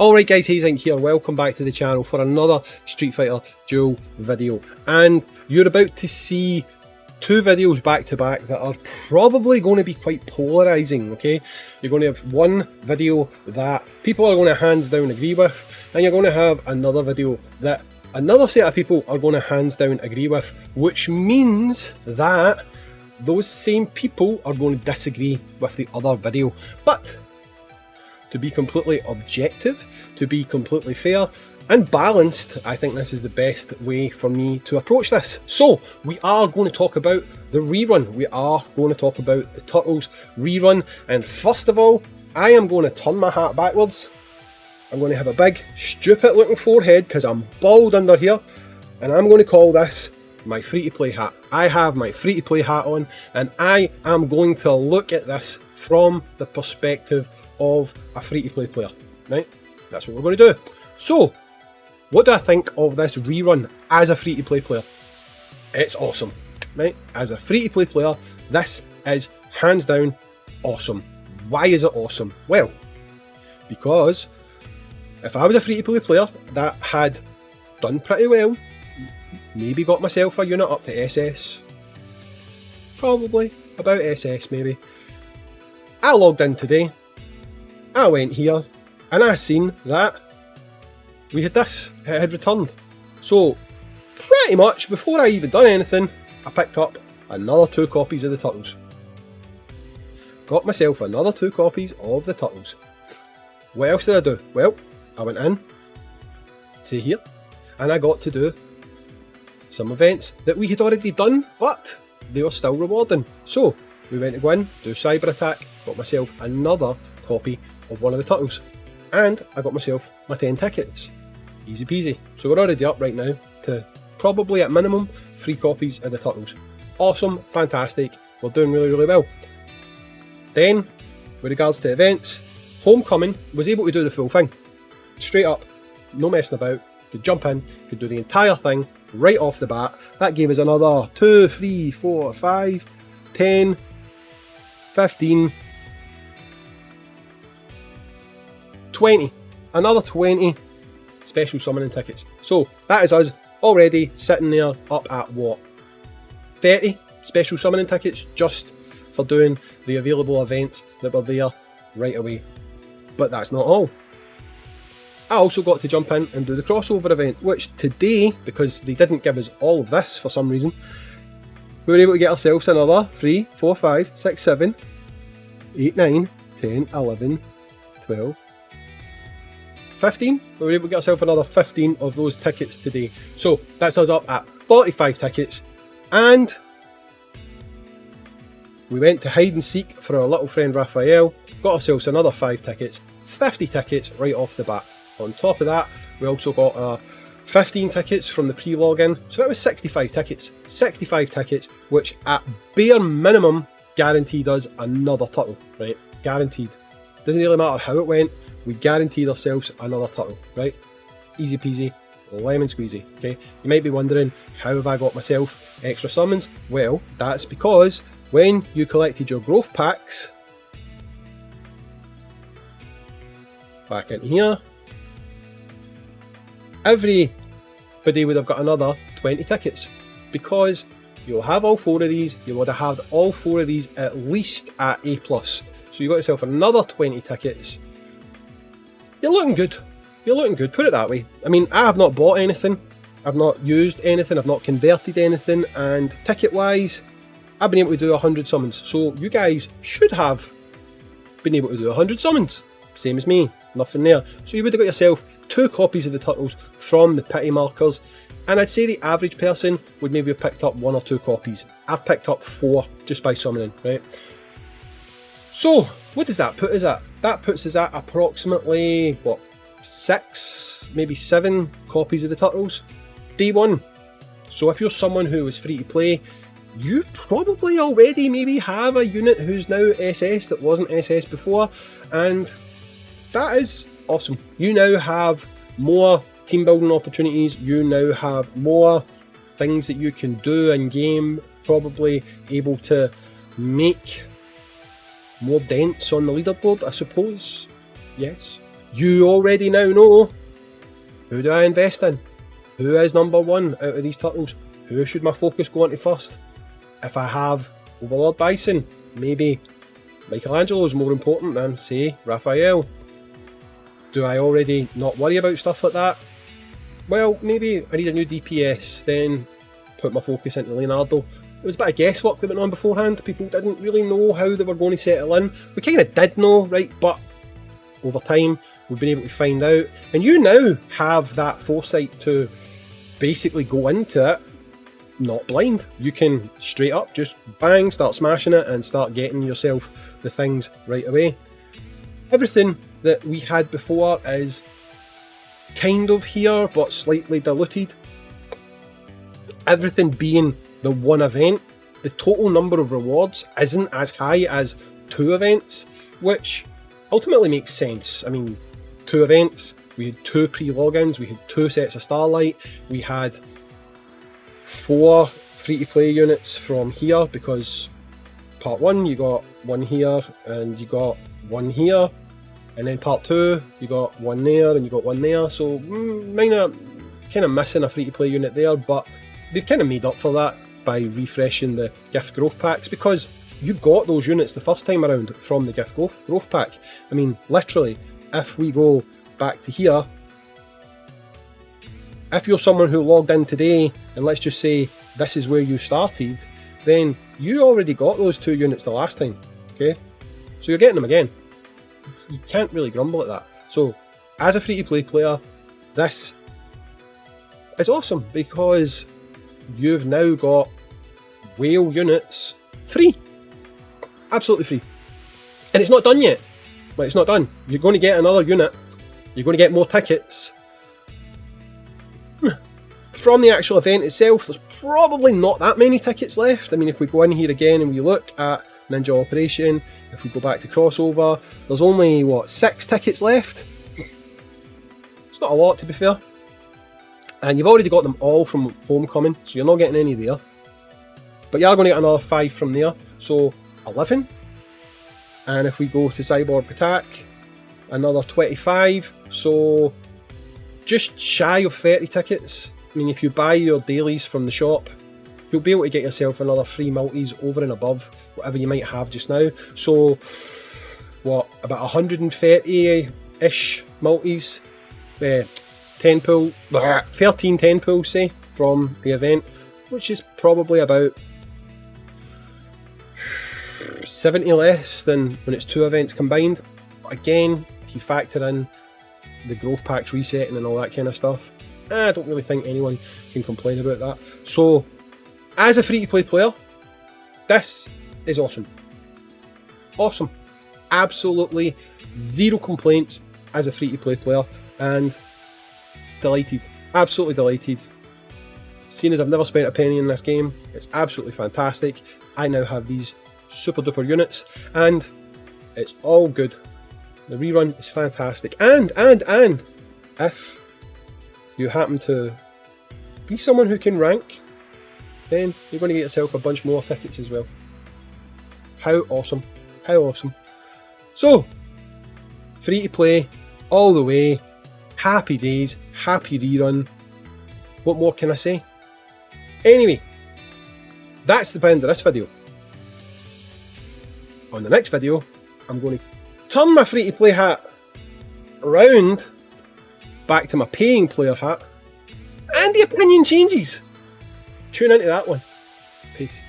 Alright guys, Hayzink here, welcome back to the channel for another Street Fighter Duel video. And you're about to see two videos back to back that are probably going to be quite polarising, okay? You're going to have one video that people are going to hands down agree with, and you're going to have another video that another set of people are going to hands down agree with, which means that those same people are going to disagree with the other video. But to be completely objective, to be completely fair and balanced, I think this is the best way for me to approach this. So we are going to talk about the rerun. We are going to talk about the Turtles rerun. And first of all, I am going to turn my hat backwards. I'm going to have a big, stupid looking forehead because I'm bald under here. And I'm going to call this my free-to-play hat. I have my free-to-play hat on, and I am going to look at this from the perspective of a free-to-play player, right? That's what we're going to do. So, what do I think of this rerun as a free-to-play player? It's awesome, right? As a free-to-play player, this is hands down awesome. Why is it awesome? Well, because if I was a free-to-play player that had done pretty well, maybe got myself a unit up to SS, probably about SS maybe, I logged in today, I went here, and I seen that we had this, it had returned. So, pretty much before I even done anything, I picked up another 2 copies of the Turtles. Got myself another 2 copies of the Turtles. What else did I do? Well, I went in, see here, and I got to do some events that we had already done, but they were still rewarding. So, we went to go in, do Cyber Attack, got myself another copy of one of the Turtles, and I got myself my 10 tickets. Easy peasy. So we're already up right now to probably at minimum 3 copies of the Turtles. Awesome, fantastic, we're doing really well. Then, with regards to events, Homecoming was able to do the full thing. Straight up, no messing about, could jump in, could do the entire thing right off the bat. That gave us another 2, 3, 4, 5, 10, 15, 20, another 20 special summoning tickets. So that is us already sitting there up at what, 30 special summoning tickets just for doing the available events that were there right away. But that's not all. I also got to jump in and do the crossover event, which today, because they didn't give us all of this for some reason, we were able to get ourselves another 3, 4, 5, 6, 7, 8, 9, 10, 11, 12, 15. We were able to get ourselves another 15 of those tickets today. So that's us up at 45 tickets. And we went to hide and seek for our little friend Raphael, got ourselves another 5 tickets, 50 tickets right off the bat. On top of that, we also got 15 tickets from the pre-login, so that was 65 tickets. 65 tickets, which at bare minimum guaranteed us another Turtle, right? Guaranteed. Doesn't really matter how it went, we guaranteed ourselves another Turtle, right? Easy peasy, lemon squeezy, okay? You might be wondering, how have I got myself extra summons? Well, that's because when you collected your growth packs, back in here, everybody would have got another 20 tickets, because you'll have all 4 of these, you would have had all 4 of these at least at A+. So you got yourself another 20 tickets. You're looking good. You're looking good, put it that way. I mean, I have not bought anything, I've not used anything, I've not converted anything, and ticket-wise, I've been able to do 100 summons. So you guys should have been able to do 100 summons. Same as me, nothing there. So you would have got yourself 2 copies of the Turtles from the pity markers, and I'd say the average person would maybe have picked up 1 or 2 copies. I've picked up 4 just by summoning, right? So what does that put us at? That puts us at approximately, what, 6, maybe 7 copies of the Turtles day 1. So if you're someone who was free to play, you probably already maybe have a unit who's now SS that wasn't SS before, and that is awesome. You now have more team building opportunities, you now have more things that you can do in game, probably able to make more dents on the leaderboard, I suppose. Yes. you already now know, who do I invest in? Who is number one out of these turtles? Who should my focus go on to first? If I have Overlord Bison, maybe Michelangelo is more important than, say, Raphael. Do I already not worry about stuff like that? Well, maybe I need a new DPS, then put my focus into Leonardo. It was a bit of guesswork that went on beforehand. People didn't really know how they were going to settle in. We kind of did know, right? But over time, we've been able to find out. And you now have that foresight to basically go into it not blind. You can straight up just bang, start smashing it and start getting yourself the things right away. Everything that we had before is kind of here, but slightly diluted. Everything being the one event, the total number of rewards isn't as high as 2 events, which ultimately makes sense. I mean, 2 events, we had 2 pre-logins, we had 2 sets of Starlight, we had 4 free-to-play units from here, because part 1 you got 1 here and you got 1 here, and then part 2 you got 1 there and you got 1 there, so minor kind of missing a free-to-play unit there, but they've kind of made up for that by refreshing the gift growth packs, because you got those units the first time around from the gift growth pack. I mean, literally, if we go back to here, if you're someone who logged in today, and let's just say this is where you started, then you already got those 2 units the last time, okay? So you're getting them again. You can't really grumble at that. So, as a free-to-play player, this is awesome, because you've now got whale units free. Absolutely free. And it's not done yet. Well, it's not done. You're going to get another unit. You're going to get more tickets. From the actual event itself, there's probably not that many tickets left. I mean, if we go in here again and we look at Ninja Operation, if we go back to crossover, there's only, what, 6 tickets left? It's not a lot, to be fair. And you've already got them all from Homecoming, so you're not getting any there. But you are going to get another 5 from there, so 11. And if we go to Cyborg Attack, another 25, so just shy of 30 tickets. I mean, if you buy your dailies from the shop, you'll be able to get yourself another 3 multis over and above whatever you might have just now. So, what, about 130-ish multis, 13 10 pulls, say, from the event, which is probably about 70 less than when it's 2 events combined. But again, if you factor in the growth packs resetting and all that kind of stuff, I don't really think anyone can complain about that. So, as a free-to-play player, this is awesome. Awesome. Absolutely zero complaints as a free-to-play player, and delighted. Absolutely delighted. Seeing as I've never spent a penny in this game, it's absolutely fantastic. I now have these super duper units, and it's all good. The rerun is fantastic. And if you happen to be someone who can rank, then you're going to get yourself a bunch more tickets as well. How awesome. How awesome. So, free to play, all the way, happy days, happy rerun. What more can I say? Anyway, that's the end of this video. On the next video, I'm going to turn my free to play hat around back to my paying player hat, and the opinion changes. Tune into that one. Peace.